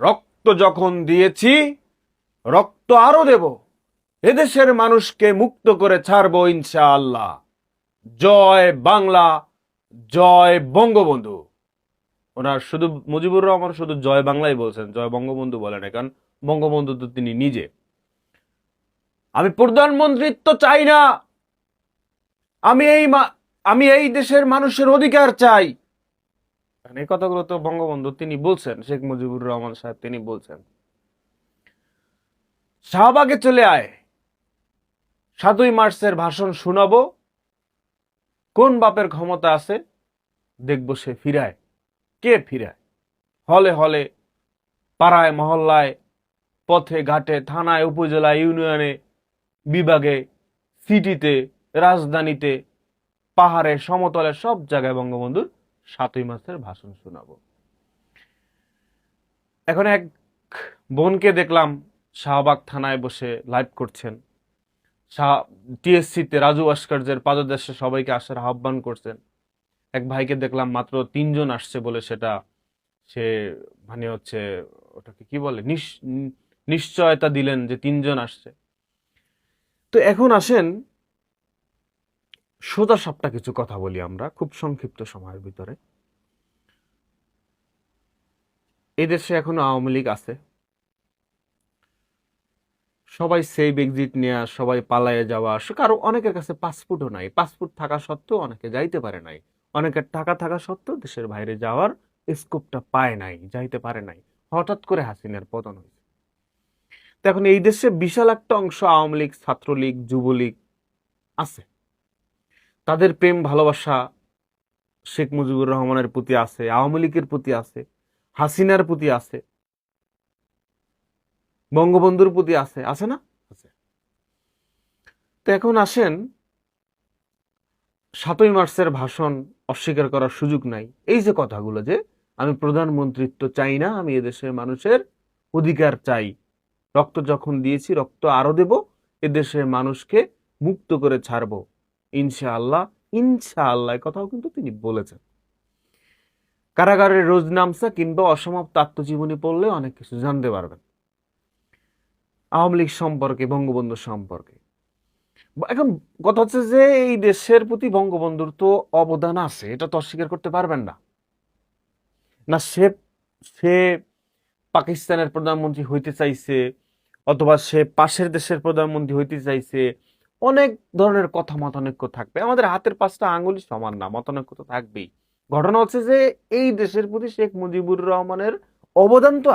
রক্ত যখন দিয়েছি রক্ত আরো দেব, এদেশের মানুষকে মুক্ত করে ছাড়বো ইনশাআল্লাহ। জয় বাংলা, জয় বঙ্গবন্ধু। ওনার শুধু মুজিবুর রহমান শুধু জয় বাংলাই বলছেন, জয় বঙ্গবন্ধু বলেন, কারণ বঙ্গবন্ধু তো তিনি নিজে। আমি প্রধানমন্ত্রিত্ব চাই না, আমি এই দেশের মানুষের অধিকার চাই। এই কথাগুলো তো বঙ্গবন্ধু তিনি বলছেন, শেখ মুজিবুর রহমান সাহেব তিনি বলছেন। শাহবাগে চলে আয়, 7ই মার্চের ভাষণ শোনাবো, কোন বাপের ক্ষমতা আছে দেখবো সে ফিরায়, কে ফিরায়। হলে হলে, পাড়ায় মহল্লায়, পথে ঘাটে, থানায়, উপজেলায়, ইউনিয়নে, বিভাগে, সিটিতে, রাজধানীতে, পাহাড়ে, সমতলে, সব জায়গায় বঙ্গবন্ধুর 7ই মার্চের ভাষণ শোনাবো। এখন এক বোনকে দেখলাম শাহবাগ থানায় বসে লাইভ করছেন, টিএসসিতে রাজু ভাস্কর্যের পাদদেশে সবাইকে আসার আহ্বান করছেন। এক ভাইকে দেখলাম মাত্র 3 জন আসছে বলে সেটা সে মানে হচ্ছে ওটাকে কি বলে নিশ্চয়তা দিলেন যে 3 জন আসছে। তো এখন আসেন সোজা সাপটা কিছু কথা বলি আমরা খুব সংক্ষিপ্ত সময়ের ভিতরে। এই দেশে এখনো আওয়ামী লীগ আছে, সবাই সেভ এক্সিট নেওয়া, সবাই পালায়ে যাওয়া, কারো অনেকের কাছে পাসপোর্টও নাই, পাসপোর্ট থাকা সত্ত্বেও অনেকে যাইতে পারে নাই, অনেকের টাকা থাকা সত্ত্বেও দেশের বাইরে যাওয়ার স্কোপটা পায় নাই, যাইতে পারে নাই। হঠাৎ করে হাসিনার পতন হয়েছে। তো এখন এই দেশে বিশাল একটা অংশ আওয়ামী লীগ, ছাত্রলীগ, যুবলীগ আছে, তাদের প্রেম ভালোবাসা শেখ মুজিবুর রহমানের প্রতি আছে, আওয়ামী লীগের প্রতি আছে, হাসিনার প্রতি আছে, বঙ্গবন্ধুর প্রতি আছে, আছে না? আছে। তো এখন আসেন 7ই মার্চের ভাষণ অস্বীকার করার সুযোগ নাই। এই যে কথাগুলো যে আমি প্রধানমন্ত্রিত্ব চাই না, আমি এদেশের মানুষের অধিকার চাই, রক্ত যখন দিয়েছি রক্ত আরো দেব, এদেশের মানুষকে মুক্ত করে ছাড়বো ইনশাআল্লাহ। ইনশাআল্লাহ কথাও কিন্তু তিনি বলেছেন। কারাগারের রোজনামসা কিংবা অসমাপ্ত আত্মজীবনী পড়লে অনেক কিছু জানতে পারবেন আওয়ামী লীগ সম্পর্কে, বঙ্গবন্ধু সম্পর্কে। এখন কথা হচ্ছে যে এই দেশের প্রতি বঙ্গবন্ধুর তো অবদান আছে, এটা তো অস্বীকার করতে পারবেন না। না সে সে পাকিস্তানের প্রধানমন্ত্রী হইতে চাইছে, অথবা সে পাশের দেশের প্রধানমন্ত্রী হইতে চাইছে, অনেক ধরনের কথা মতানৈক্য থাকবে, আমাদের হাতের 5টা আঙ্গুলই সমান না, মতানৈক্য তো থাকবেই। ঘটনা হচ্ছে যে এই দেশের প্রতি শেখ মুজিবুর রহমানের অবদান তো